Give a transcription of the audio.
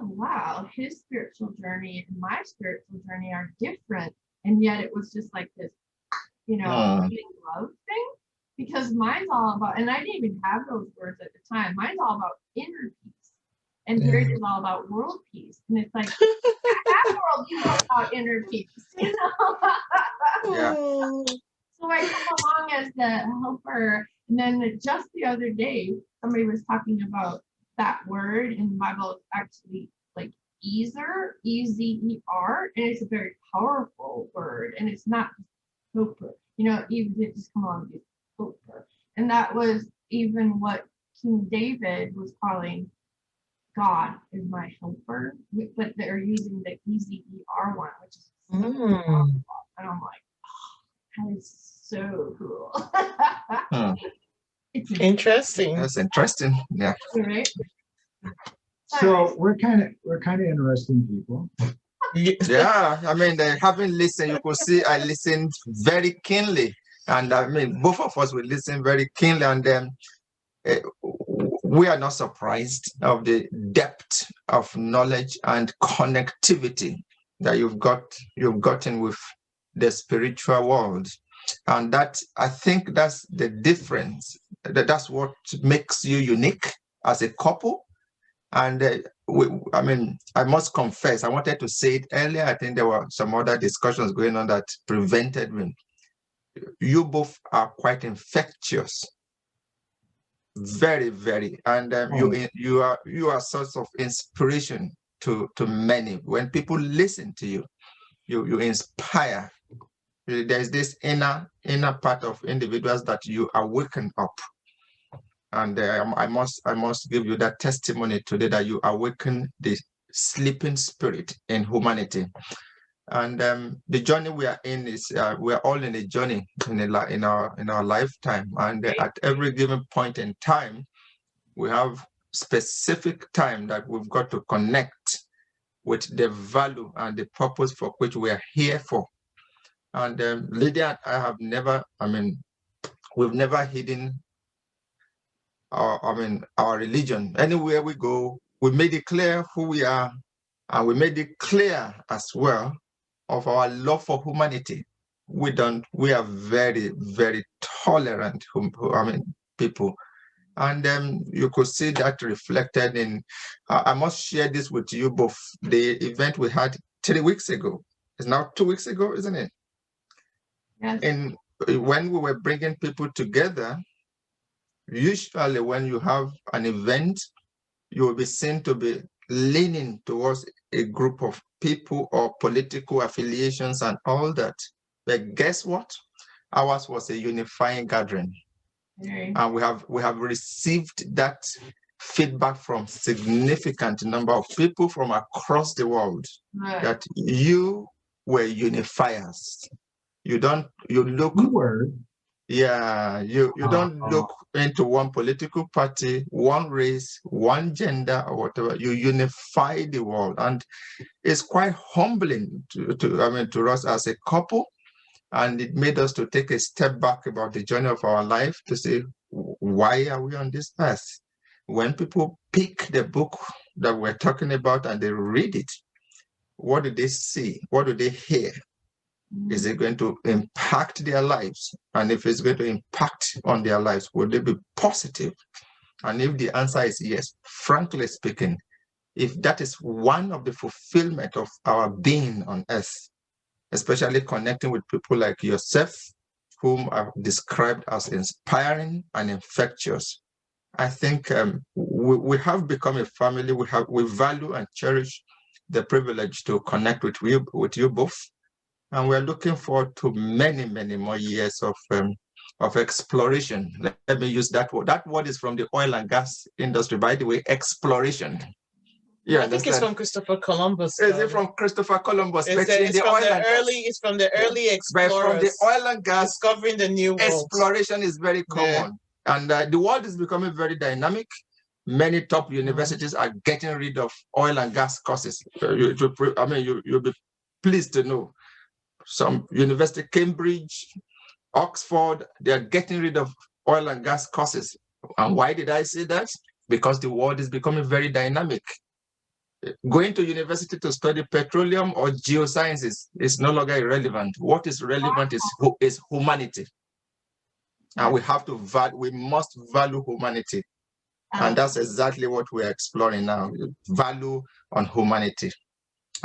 oh wow, his spiritual journey and my spiritual journey are different. And yet it was just like this, Mm. feeling love thing. Because mine's all about, and I didn't even have those words at the time. Mine's all about inner peace. And yours is all about world peace. And it's like that world is all about inner peace, Yeah. So I come along as the helper. And then just the other day, somebody was talking about that word in the Bible, actually like Ezer, Ezer, and it's a very powerful word. And it's not helper, even didn't just come along as helper. And that was even what King David was calling God is my helper, but they're using the Ezer one, which is so powerful. And I'm like, that is so cool. Hmm. It's Interesting. That's interesting. Yeah. right. So we're kind of interesting people. Yeah. I mean, having listened, you could see I listened very keenly. And I mean, both of us will listen very keenly. And then we are not surprised of the depth of knowledge and connectivity that you've gotten with the spiritual world. And that, I think that's the difference. That's what makes you unique as a couple. And I mean, I must confess, I wanted to say it earlier. I think there were some other discussions going on that prevented me. You both are quite infectious, very, very, and you are a source of inspiration to many. When people listen to you, you inspire. There's this inner part of individuals that you awaken up. And I must give you that testimony today that you awaken the sleeping spirit in humanity. And the journey we are in is we are all in a journey in our lifetime. And at every given point in time, we have specific time that we've got to connect with the value and the purpose for which we are here for. And Lydia, we've never hidden our religion. Anywhere we go, we made it clear who we are, and we made it clear as well of our love for humanity. We are very, very tolerant people. And you could see that reflected in, I must share this with you both, the event we had 3 weeks ago. It's now 2 weeks ago, isn't it? Yes. And when we were bringing people together, usually when you have an event, you will be seen to be leaning towards a group of people or political affiliations and all that. But guess what? Ours was a unifying gathering. And we have received that feedback from significant number of people from across the world that you were unifiers. You don't look into one political party, one race, one gender, or whatever. You unify the world, and it's quite humbling to us as a couple. And it made us to take a step back about the journey of our life to say, why are we on this path? When people pick the book that we're talking about and they read it, what do they see? What do they hear? Is it going to impact their lives? And if it's going to impact on their lives, will they be positive? And if the answer is yes, frankly speaking, if that is one of the fulfillment of our being on earth, especially connecting with people like yourself, whom I've described as inspiring and infectious, I think we have become a family. We value and cherish the privilege to connect with you both. And we're looking forward to many, many more years of exploration. Let me use that word. That word is from the oil and gas industry, by the way, exploration. Yeah, I think it's from Christopher Columbus. Is it from Christopher Columbus? It's from the early explorers. But from the oil and gas, discovering the new world. Exploration is very common. Yeah. And the world is becoming very dynamic. Many top universities are getting rid of oil and gas courses. You'll be pleased to know. Some university, Cambridge, Oxford, they are getting rid of oil and gas courses. And why did I say that? Because the world is becoming very dynamic. going to university to study petroleum or geosciences is no longer irrelevant. What is relevant is humanity. And we have to we must value humanity. And that's exactly what we're exploring now, value on humanity.